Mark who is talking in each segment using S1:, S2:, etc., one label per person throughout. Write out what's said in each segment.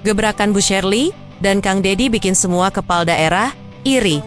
S1: Gebrakan Bu Shirley dan Kang Deddy bikin semua kepala daerah iri.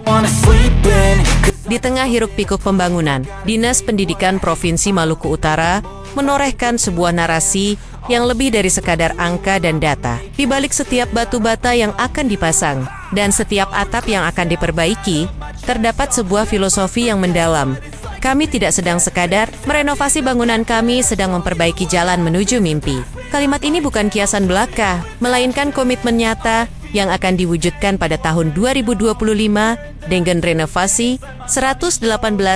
S1: Di tengah hiruk-pikuk pembangunan, Dinas Pendidikan Provinsi Maluku Utara menorehkan sebuah narasi yang lebih dari sekadar angka dan data. Di balik setiap batu bata yang akan dipasang dan setiap atap yang akan diperbaiki, terdapat sebuah filosofi yang mendalam. Kami tidak sedang sekadar merenovasi bangunan, kami sedang memperbaiki jalan menuju mimpi. Kalimat ini bukan kiasan belaka, melainkan komitmen nyata yang akan diwujudkan pada tahun 2025 dengan renovasi 118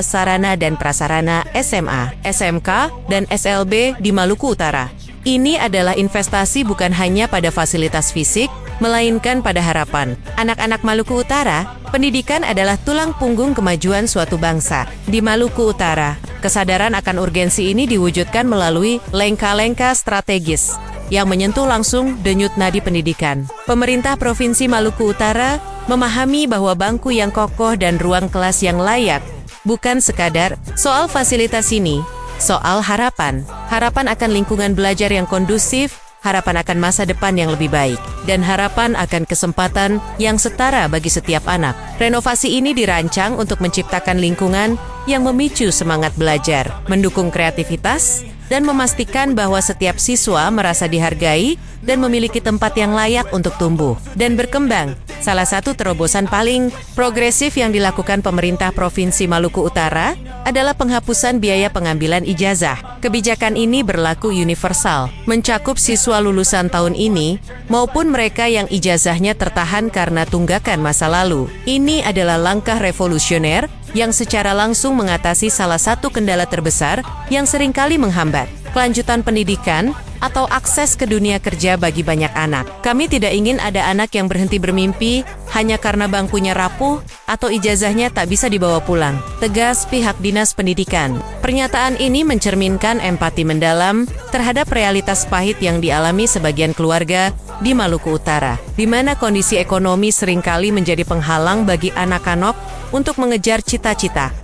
S1: sarana dan prasarana SMA, SMK, dan SLB di Maluku Utara. Ini adalah investasi bukan hanya pada fasilitas fisik, melainkan pada harapan. Anak-anak Maluku Utara, pendidikan adalah tulang punggung kemajuan suatu bangsa. Di Maluku Utara, kesadaran akan urgensi ini diwujudkan melalui langkah-langkah strategis yang menyentuh langsung denyut nadi pendidikan. Pemerintah Provinsi Maluku Utara memahami bahwa bangku yang kokoh dan ruang kelas yang layak bukan sekadar soal fasilitas ini, soal harapan. Harapan akan lingkungan belajar yang kondusif, harapan akan masa depan yang lebih baik, dan harapan akan kesempatan yang setara bagi setiap anak. Renovasi ini dirancang untuk menciptakan lingkungan yang memicu semangat belajar, mendukung kreativitas, dan memastikan bahwa setiap siswa merasa dihargai dan memiliki tempat yang layak untuk tumbuh dan berkembang. Salah satu terobosan paling progresif yang dilakukan pemerintah Provinsi Maluku Utara adalah penghapusan biaya pengambilan ijazah. Kebijakan ini berlaku universal, mencakup siswa lulusan tahun ini maupun mereka yang ijazahnya tertahan karena tunggakan masa lalu. Ini adalah langkah revolusioner yang secara langsung mengatasi salah satu kendala terbesar yang seringkali menghambat kelanjutan pendidikan atau akses ke dunia kerja bagi banyak anak. Kami tidak ingin ada anak yang berhenti bermimpi hanya karena bangkunya rapuh atau ijazahnya tak bisa dibawa pulang, tegas pihak Dinas Pendidikan. Pernyataan ini mencerminkan empati mendalam terhadap realitas pahit yang dialami sebagian keluarga di Maluku Utara, di mana kondisi ekonomi seringkali menjadi penghalang bagi anak-anak untuk mengejar cita-cita.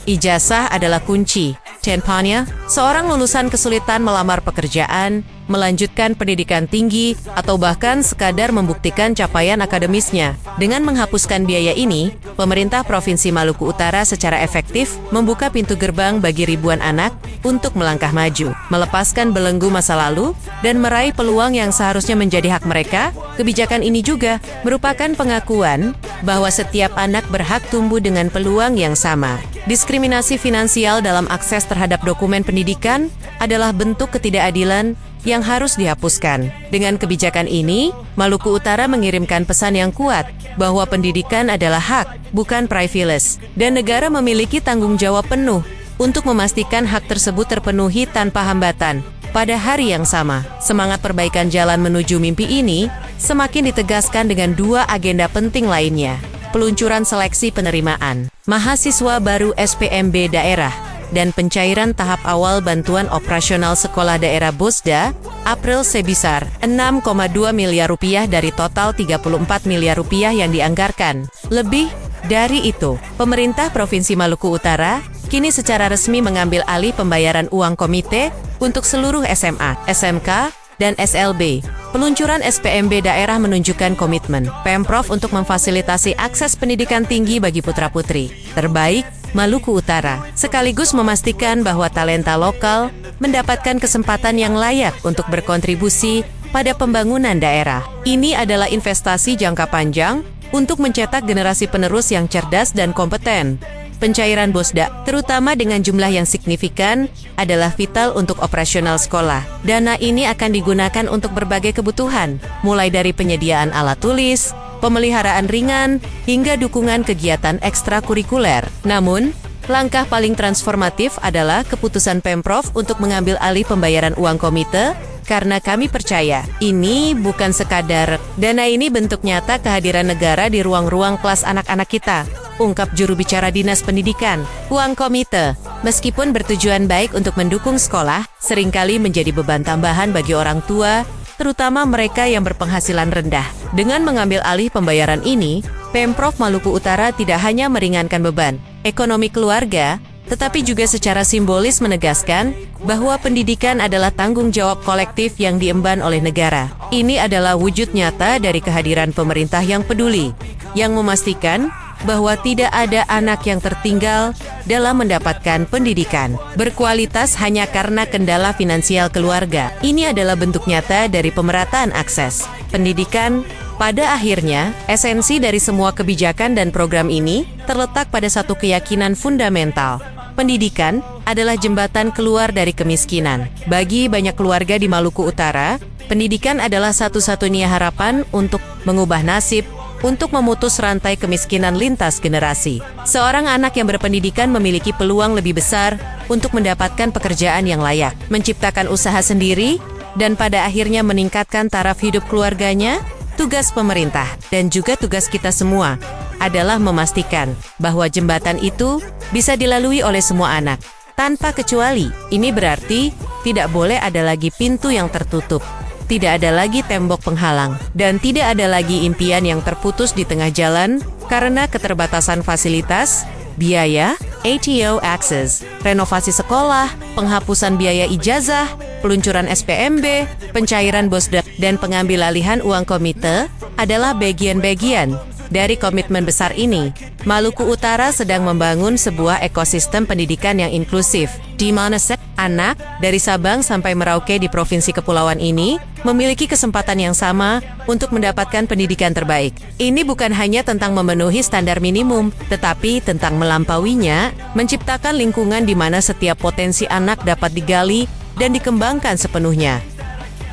S1: Ijazah adalah kunci. Contohnya, seorang lulusan kesulitan melamar pekerjaan, melanjutkan pendidikan tinggi, atau bahkan sekadar membuktikan capaian akademisnya. Dengan menghapuskan biaya ini, pemerintah Provinsi Maluku Utara secara efektif membuka pintu gerbang bagi ribuan anak untuk melangkah maju, melepaskan belenggu masa lalu, dan meraih peluang yang seharusnya menjadi hak mereka. Kebijakan ini juga merupakan pengakuan bahwa setiap anak berhak tumbuh dengan peluang yang sama. Diskriminasi finansial dalam akses terhadap dokumen pendidikan adalah bentuk ketidakadilan yang harus dihapuskan. Dengan kebijakan ini, Maluku Utara mengirimkan pesan yang kuat bahwa pendidikan adalah hak, bukan privilege, dan negara memiliki tanggung jawab penuh untuk memastikan hak tersebut terpenuhi tanpa hambatan. Pada hari yang sama, semangat perbaikan jalan menuju mimpi ini semakin ditegaskan dengan dua agenda penting lainnya. Peluncuran seleksi penerimaan mahasiswa baru SPMB daerah dan pencairan tahap awal bantuan operasional sekolah daerah BOSDA April sebesar 6,2 miliar rupiah dari total 34 miliar rupiah yang dianggarkan. Lebih dari itu, pemerintah Provinsi Maluku Utara kini secara resmi mengambil alih pembayaran uang komite untuk seluruh SMA, SMK, dan SLB. Peluncuran SPMB daerah menunjukkan komitmen Pemprov untuk memfasilitasi akses pendidikan tinggi bagi putra-putri terbaik Maluku Utara, sekaligus memastikan bahwa talenta lokal mendapatkan kesempatan yang layak untuk berkontribusi pada pembangunan daerah. Ini adalah investasi jangka panjang untuk mencetak generasi penerus yang cerdas dan kompeten. Pencairan BOSDA, terutama dengan jumlah yang signifikan, adalah vital untuk operasional sekolah. Dana ini akan digunakan untuk berbagai kebutuhan, mulai dari penyediaan alat tulis, pemeliharaan ringan, hingga dukungan kegiatan ekstrakurikuler. Namun, langkah paling transformatif adalah keputusan Pemprov untuk mengambil alih pembayaran uang komite, karena kami percaya, ini bukan sekadar dana, ini bentuk nyata kehadiran negara di ruang-ruang kelas anak-anak kita. Ungkap juru bicara Dinas Pendidikan. Uang komite, meskipun bertujuan baik untuk mendukung sekolah, seringkali menjadi beban tambahan bagi orang tua, terutama mereka yang berpenghasilan rendah. Dengan mengambil alih pembayaran ini, Pemprov Maluku Utara tidak hanya meringankan beban ekonomi keluarga, tetapi juga secara simbolis menegaskan bahwa pendidikan adalah tanggung jawab kolektif yang diemban oleh negara. Ini adalah wujud nyata dari kehadiran pemerintah yang peduli, yang memastikan bahwa tidak ada anak yang tertinggal dalam mendapatkan pendidikan berkualitas hanya karena kendala finansial keluarga. Ini adalah bentuk nyata dari pemerataan akses pendidikan. Pada akhirnya, esensi dari semua kebijakan dan program ini terletak pada satu keyakinan fundamental. Pendidikan adalah jembatan keluar dari kemiskinan. Bagi banyak keluarga di Maluku Utara, pendidikan adalah satu-satunya harapan untuk mengubah nasib, untuk memutus rantai kemiskinan lintas generasi. Seorang anak yang berpendidikan memiliki peluang lebih besar untuk mendapatkan pekerjaan yang layak, menciptakan usaha sendiri, dan pada akhirnya meningkatkan taraf hidup keluarganya. Tugas pemerintah dan juga tugas kita semua adalah memastikan bahwa jembatan itu bisa dilalui oleh semua anak, tanpa kecuali. Ini berarti tidak boleh ada lagi pintu yang tertutup, tidak ada lagi tembok penghalang, dan tidak ada lagi impian yang terputus di tengah jalan karena keterbatasan fasilitas, biaya, ATO access, renovasi sekolah, penghapusan biaya ijazah, peluncuran SPMB, pencairan BOSDA, dan pengambil alihan uang komite adalah bagian-bagian dari komitmen besar ini. Maluku Utara sedang membangun sebuah ekosistem pendidikan yang inklusif, di mana setiap anak dari Sabang sampai Merauke di Provinsi Kepulauan ini memiliki kesempatan yang sama untuk mendapatkan pendidikan terbaik. Ini bukan hanya tentang memenuhi standar minimum, tetapi tentang melampauinya, menciptakan lingkungan di mana setiap potensi anak dapat digali dan dikembangkan sepenuhnya.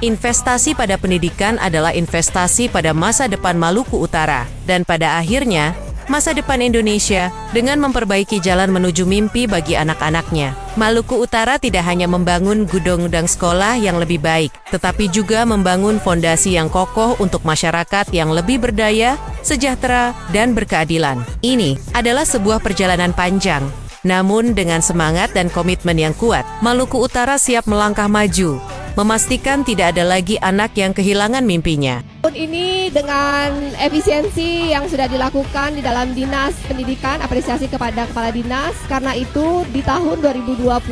S1: Investasi pada pendidikan adalah investasi pada masa depan Maluku Utara, dan pada akhirnya, masa depan Indonesia dengan memperbaiki jalan menuju mimpi bagi anak-anaknya. Maluku Utara tidak hanya membangun gudang-gudang sekolah yang lebih baik, tetapi juga membangun fondasi yang kokoh untuk masyarakat yang lebih berdaya, sejahtera, dan berkeadilan. Ini adalah sebuah perjalanan panjang, namun dengan semangat dan komitmen yang kuat, Maluku Utara siap melangkah maju, memastikan tidak ada lagi anak yang kehilangan mimpinya.
S2: Tahun ini dengan efisiensi yang sudah dilakukan di dalam Dinas Pendidikan, apresiasi kepada Kepala Dinas. Karena itu di tahun 2025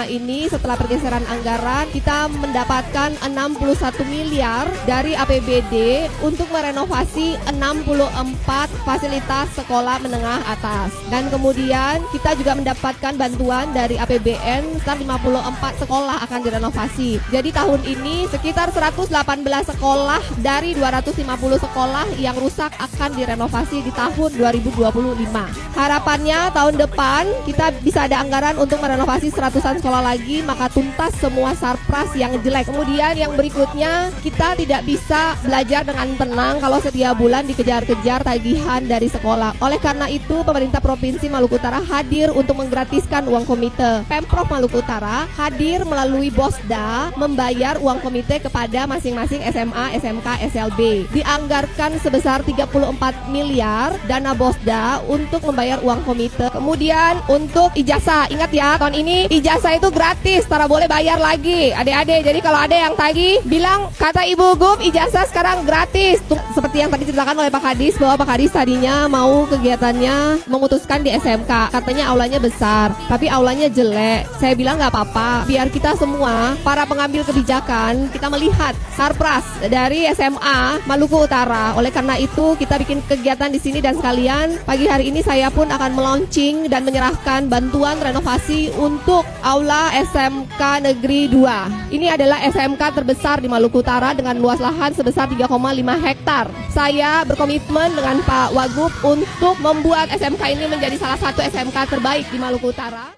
S2: ini setelah pergeseran anggaran, kita mendapatkan 61 miliar dari APBD untuk merenovasi 64 fasilitas sekolah menengah atas. Dan kemudian kita juga mendapatkan bantuan dari APBN sekitar 54 sekolah akan direnovasi. Jadi tahun ini sekitar 118 sekolah dari 250 sekolah yang rusak akan direnovasi di tahun 2025. Harapannya tahun depan kita bisa ada anggaran untuk merenovasi 100-an sekolah lagi, maka tuntas semua sarpras yang jelek. Kemudian yang berikutnya, kita tidak bisa belajar dengan tenang kalau setiap bulan dikejar-kejar tagihan dari sekolah. Oleh karena itu, pemerintah Provinsi Maluku Utara hadir untuk menggratiskan uang komite. Pemprov Maluku Utara hadir melalui BOSDA membayar uang komite kepada masing-masing SMA, SMK, SLB. Dianggarkan sebesar 34 miliar dana BOSDA untuk membayar uang komite. Kemudian untuk ijazah, ingat ya, tahun ini ijazah itu gratis, tara boleh bayar lagi adik-adik. Jadi kalau ada yang tagih, bilang kata Ibu Gub ijazah sekarang gratis. Seperti yang tadi diceritakan oleh Pak Kadis, bahwa Pak Kadis tadinya mau kegiatannya memutuskan di SMK, katanya aulanya besar, tapi aulanya jelek. Saya bilang nggak apa-apa, biar kita semua para pengambil kebijakan kita melihat sarpras dari SMA Maluku Utara. Oleh karena itu kita bikin kegiatan di sini, dan sekalian pagi hari ini saya pun akan meluncing dan menyerahkan bantuan renovasi untuk aula SMK Negeri 2. Ini adalah SMK terbesar di Maluku Utara dengan luas lahan sebesar 3,5 hektar. Saya berkomitmen dengan Pak Wagub untuk membuat SMK ini menjadi salah satu SMK terbaik di Maluku Utara.